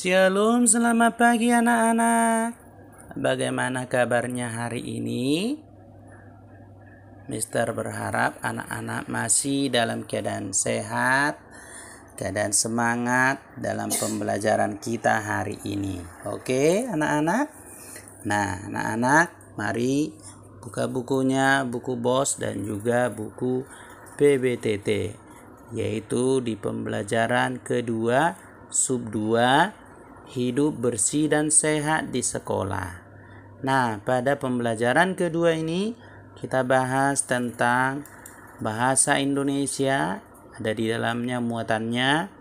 Shalom, selamat pagi anak-anak. Bagaimana kabarnya hari ini? Mister berharap anak-anak masih dalam keadaan sehat, keadaan semangat dalam pembelajaran kita hari ini. Oke, anak-anak? Nah, anak-anak, mari buka bukunya, buku BOS dan juga buku PBTT, yaitu di pembelajaran kedua, sub 2, hidup bersih dan sehat di sekolah. Nah, pada pembelajaran kedua ini kita bahas tentang bahasa Indonesia, ada di dalamnya muatannya.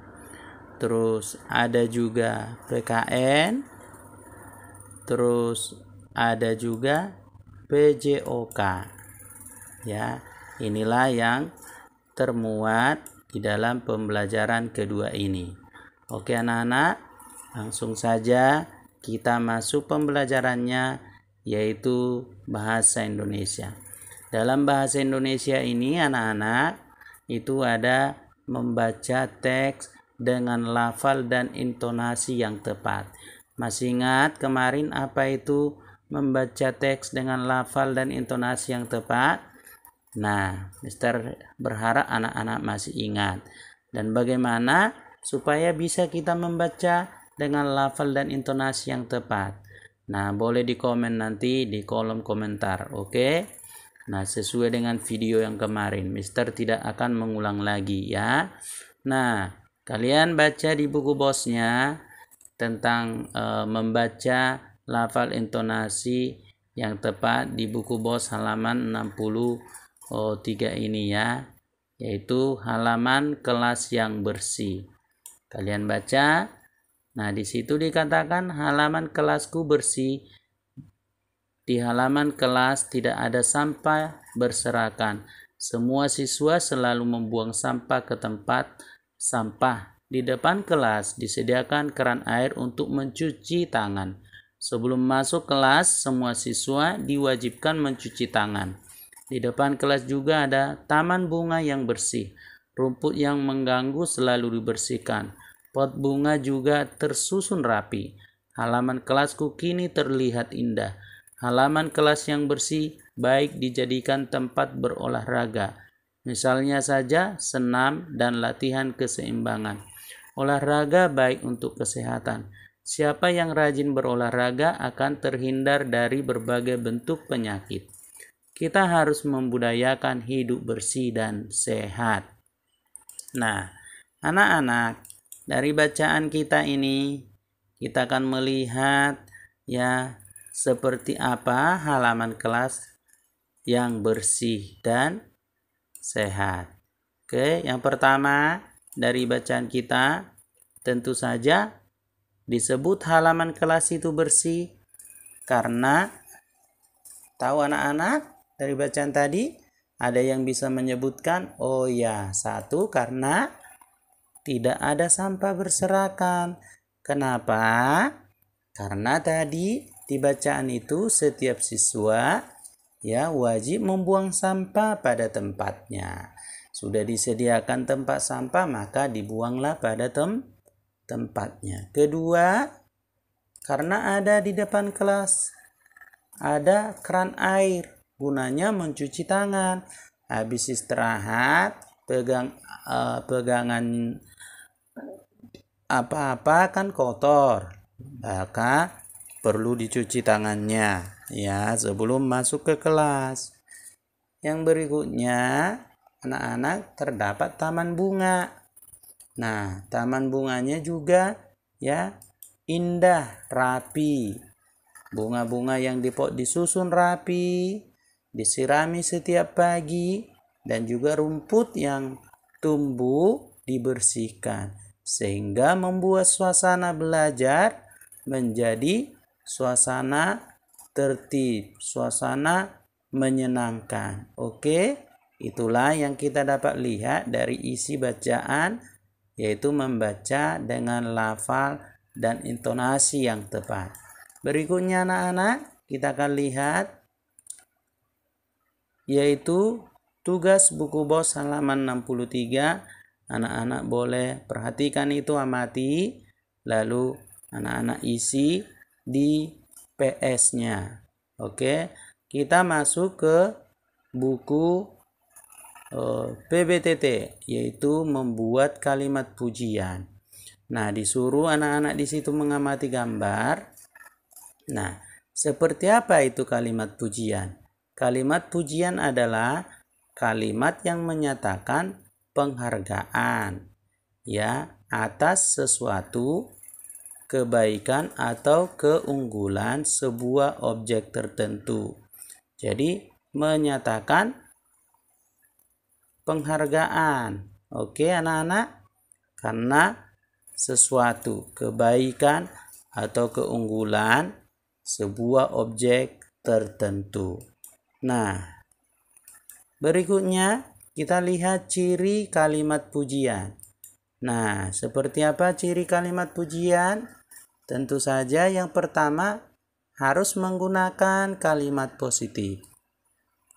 Terus ada juga PKN. Terus ada juga PJOK. Ya, inilah yang termuat di dalam pembelajaran kedua ini. Oke anak-anak, langsung saja kita masuk pembelajarannya, yaitu bahasa Indonesia. Dalam bahasa Indonesia ini anak-anak itu ada membaca teks dengan lafal dan intonasi yang tepat. Masih ingat kemarin apa itu membaca teks dengan lafal dan intonasi yang tepat? Nah, Mister berharap anak-anak masih ingat. Dan bagaimana supaya bisa kita membaca dengan lafal dan intonasi yang tepat? Nah, boleh di komen nanti di kolom komentar, oke? Nah, sesuai dengan video yang kemarin, Mister tidak akan mengulang lagi ya. Nah, kalian baca di buku BOS-nya tentang membaca lafal intonasi yang tepat di buku BOS halaman 63 ini ya, yaitu halaman kelas yang bersih. Kalian baca. Nah, di situ dikatakan halaman kelasku bersih. Di halaman kelas tidak ada sampah berserakan. Semua siswa selalu membuang sampah ke tempat sampah. Di depan kelas disediakan keran air untuk mencuci tangan. Sebelum masuk kelas, semua siswa diwajibkan mencuci tangan. Di depan kelas juga ada taman bunga yang bersih. Rumput yang mengganggu selalu dibersihkan. Pot bunga juga tersusun rapi. Halaman kelasku kini terlihat indah. Halaman kelas yang bersih baik dijadikan tempat berolahraga. Misalnya saja senam dan latihan keseimbangan. Olahraga baik untuk kesehatan. Siapa yang rajin berolahraga akan terhindar dari berbagai bentuk penyakit. Kita harus membudayakan hidup bersih dan sehat. Nah, anak-anak, dari bacaan kita ini kita akan melihat ya seperti apa halaman kelas yang bersih dan sehat. Oke, yang pertama dari bacaan kita tentu saja disebut halaman kelas itu bersih karena tahu anak-anak dari bacaan tadi ada yang bisa menyebutkan, oh ya, satu karena tidak ada sampah berserakan. Kenapa? Karena tadi di bacaan itu setiap siswa ya wajib membuang sampah pada tempatnya. Sudah disediakan tempat sampah maka dibuanglah pada tempatnya. Kedua, karena ada di depan kelas ada keran air, gunanya mencuci tangan. Habis istirahat, pegangan apa-apa kan kotor, maka perlu dicuci tangannya ya sebelum masuk ke kelas. Yang berikutnya, anak-anak terdapat taman bunga. Nah, taman bunganya juga ya indah, rapi. Bunga-bunga yang di pot disusun rapi, disirami setiap pagi, dan juga rumput yang tumbuh dibersihkan, sehingga membuat suasana belajar menjadi suasana tertib, suasana menyenangkan. Oke, itulah yang kita dapat lihat dari isi bacaan, yaitu membaca dengan lafal dan intonasi yang tepat. Berikutnya anak-anak, kita akan lihat yaitu tugas buku BOS halaman 63. Anak-anak boleh perhatikan itu, amati, lalu anak-anak isi di PS-nya. Oke, kita masuk ke buku PBTT, yaitu membuat kalimat pujian. Nah, disuruh anak-anak di situ mengamati gambar. Nah, seperti apa itu kalimat pujian? Kalimat pujian adalah kalimat yang menyatakan penghargaan ya atas sesuatu kebaikan atau keunggulan sebuah objek tertentu. Jadi menyatakan penghargaan. Oke anak-anak? Karena sesuatu kebaikan atau keunggulan sebuah objek tertentu. Nah, berikutnya kita lihat ciri kalimat pujian. Nah, seperti apa ciri kalimat pujian? Tentu saja yang pertama harus menggunakan kalimat positif.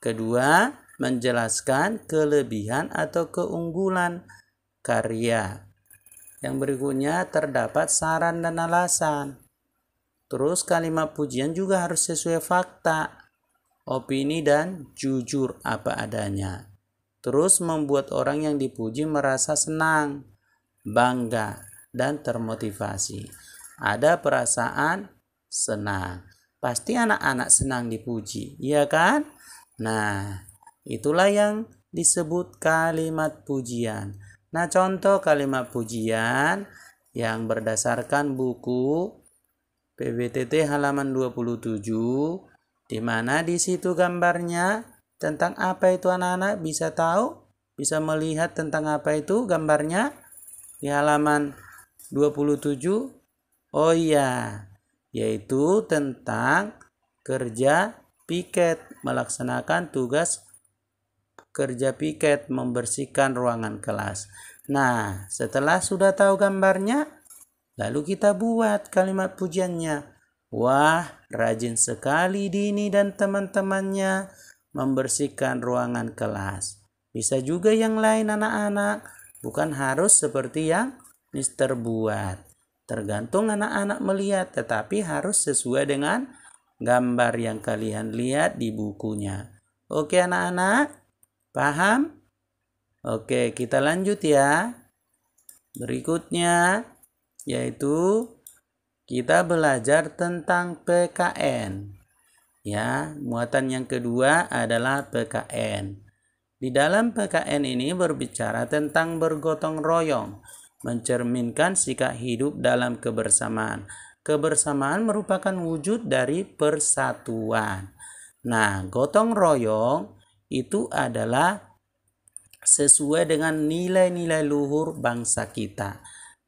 Kedua, menjelaskan kelebihan atau keunggulan karya. Yang berikutnya terdapat saran dan alasan. Terus kalimat pujian juga harus sesuai fakta, opini dan jujur apa adanya. Terus membuat orang yang dipuji merasa senang, bangga, dan termotivasi. Ada perasaan senang. Pasti anak-anak senang dipuji, iya kan? Nah, itulah yang disebut kalimat pujian. Nah, contoh kalimat pujian yang berdasarkan buku PBTT halaman 27, di mana di situ gambarnya tentang apa itu anak-anak bisa tahu? Bisa melihat tentang apa itu gambarnya di halaman 27? Oh iya, yaitu tentang kerja piket, melaksanakan tugas kerja piket membersihkan ruangan kelas. Nah, setelah sudah tahu gambarnya, lalu kita buat kalimat pujiannya. Wah, rajin sekali Dini dan teman-temannya membersihkan ruangan kelas. Bisa juga yang lain anak-anak, bukan harus seperti yang Mister buat. Tergantung anak-anak melihat, tetapi harus sesuai dengan gambar yang kalian lihat di bukunya. Oke anak-anak, paham? Oke, kita lanjut ya. Berikutnya yaitu kita belajar tentang PKN. Ya, muatan yang kedua adalah PKN. Di dalam PKN ini berbicara tentang bergotong royong, mencerminkan sikap hidup dalam kebersamaan. Kebersamaan merupakan wujud dari persatuan. Nah, gotong royong itu adalah sesuai dengan nilai-nilai luhur bangsa kita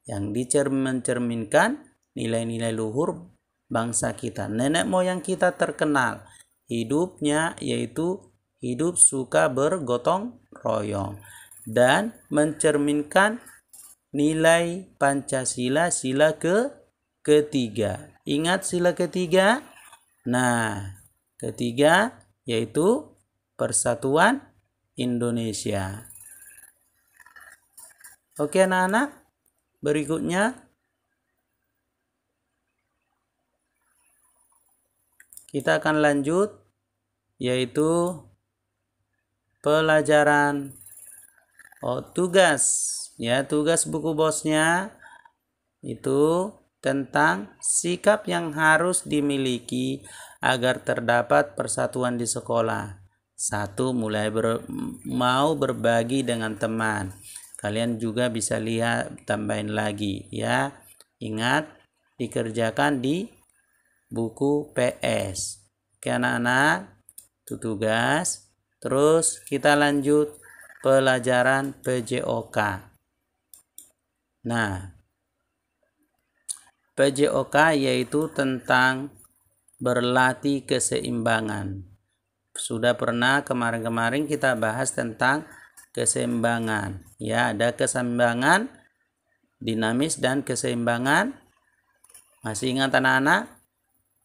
yang mencerminkan nilai-nilai luhur bangsa kita. Nenek moyang kita terkenal hidupnya yaitu hidup suka bergotong royong dan mencerminkan nilai Pancasila sila ketiga. Ingat sila ketiga? Nah, ketiga yaitu Persatuan Indonesia. Oke anak-anak, berikutnya kita akan lanjut yaitu pelajaran tugas. Ya, tugas buku bosnya itu tentang sikap yang harus dimiliki agar terdapat persatuan di sekolah. 1. Mulai mau berbagi dengan teman. Kalian juga bisa lihat, tambahin lagi ya. Ingat, dikerjakan di buku PS. Oke anak-anak, itu tugas. Terus kita lanjut pelajaran PJOK. Nah, PJOK yaitu tentang berlatih keseimbangan. Sudah pernah kemarin-kemarin kita bahas tentang keseimbangan. Ya, ada keseimbangan dinamis dan keseimbangan. Masih ingat anak-anak?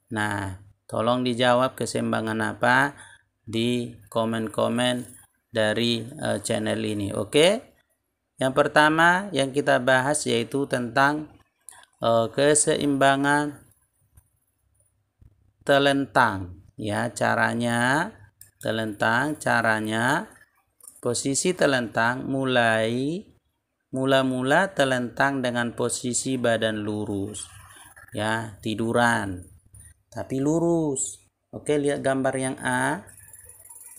Nah, tolong dijawab keseimbangan apa di komen-komen dari channel ini. Oke? Yang pertama yang kita bahas yaitu tentang keseimbangan telentang. Ya, caranya telentang, posisi telentang mula-mula telentang dengan posisi badan lurus. Ya, tiduran tapi lurus. Oke, lihat gambar yang A.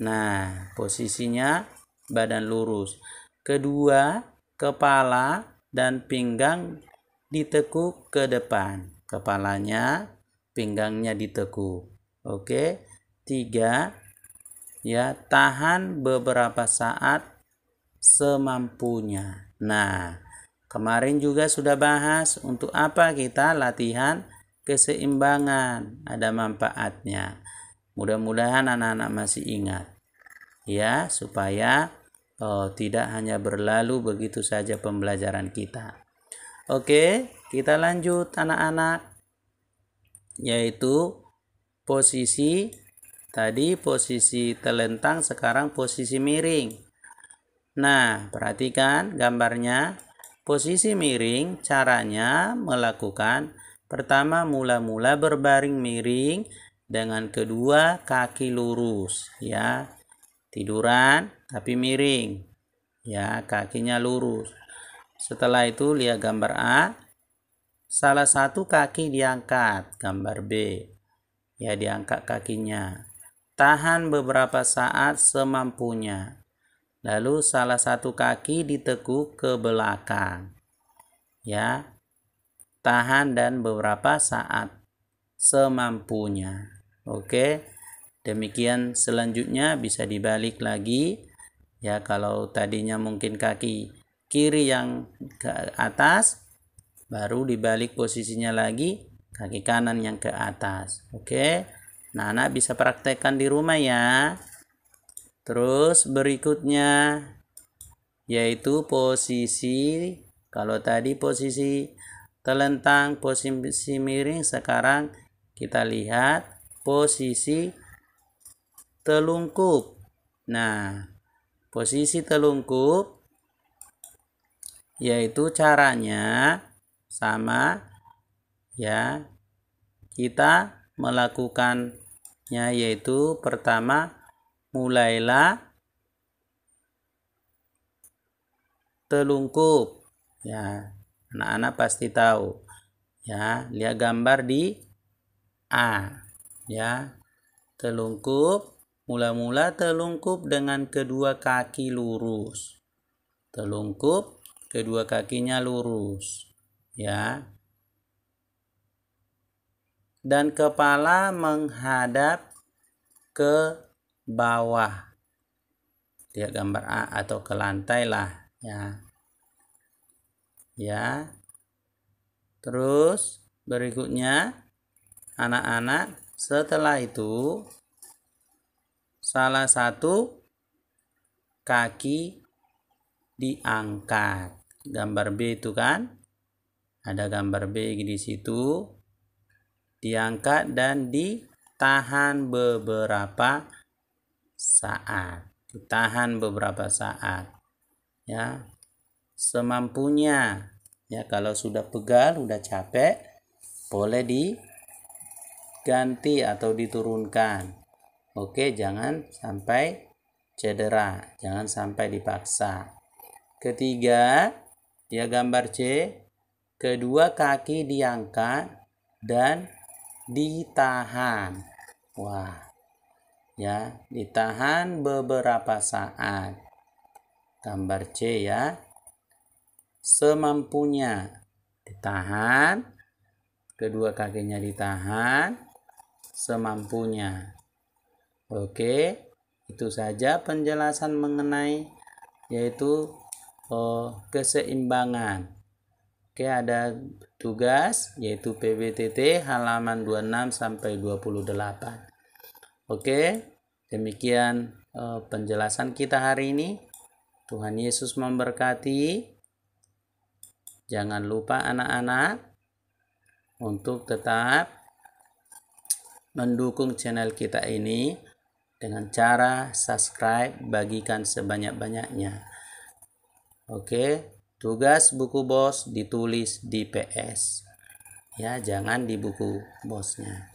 Nah, posisinya badan lurus. Kedua, kepala dan pinggang ditekuk ke depan. Kepalanya, pinggangnya ditekuk. Oke. 3, ya, tahan beberapa saat semampunya. Nah, kemarin juga sudah bahas untuk apa kita latihan keseimbangan, ada manfaatnya. Mudah-mudahan anak-anak masih ingat. Ya, supaya tidak hanya berlalu begitu saja pembelajaran kita. Oke, kita lanjut anak-anak. Yaitu posisi tadi posisi telentang, sekarang posisi miring. Nah, perhatikan gambarnya. Posisi miring caranya melakukan pertama mula-mula berbaring miring dengan kedua kaki lurus, ya. Tiduran tapi miring. Ya, kakinya lurus. Setelah itu lihat gambar A. Salah satu kaki diangkat, gambar B. Ya, diangkat kakinya. Tahan beberapa saat semampunya. Lalu salah satu kaki ditekuk ke belakang. Ya. Tahan dan beberapa saat semampunya. Oke. Demikian selanjutnya bisa dibalik lagi. Ya, kalau tadinya mungkin kaki kiri yang ke atas, baru dibalik posisinya lagi, kaki kanan yang ke atas. Oke. Nah, anak bisa praktekkan di rumah ya. Terus berikutnya yaitu posisi, kalau tadi posisi telentang, posisi miring, sekarang kita lihat posisi telungkup. Nah, posisi telungkup yaitu caranya sama ya. Kita melakukannya yaitu pertama mulailah telungkup. Ya, anak-anak pasti tahu. Ya, lihat gambar di A. Ya, telungkup, mula-mula telungkup dengan kedua kaki lurus. Telungkup, kedua kakinya lurus. Ya. Dan kepala menghadap ke bawah. Lihat gambar A atau ke lantai lah. Ya. Ya. Terus berikutnya anak-anak setelah itu salah satu kaki diangkat. Gambar B itu kan? Ada gambar B di situ. Diangkat dan ditahan beberapa saat. Ditahan beberapa saat. Ya. Semampunya. Ya, kalau sudah pegal, udah capek, boleh diganti atau diturunkan. Oke, jangan sampai cedera, jangan sampai dipaksa. Ketiga, ya gambar C, kedua kaki diangkat dan ditahan. Wah. Ya, ditahan beberapa saat. Gambar C ya. Semampunya ditahan, kedua kakinya ditahan, semampunya. Oke, itu saja penjelasan mengenai yaitu keseimbangan. Oke, ada tugas yaitu PBTT halaman 26 sampai 28. Oke, demikian penjelasan kita hari ini. Tuhan Yesus memberkati. Jangan lupa anak-anak untuk tetap mendukung channel kita ini dengan cara subscribe, bagikan sebanyak-banyaknya. Oke, tugas buku bos ditulis di PS. ya, jangan di buku bosnya.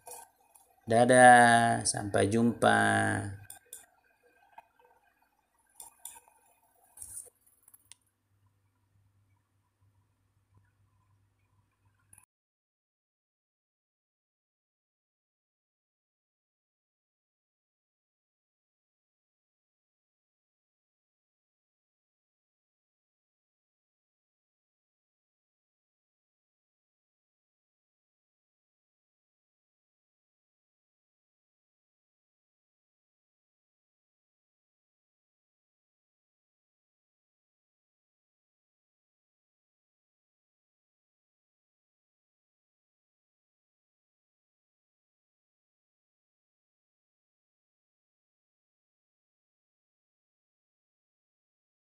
Dadah, sampai jumpa.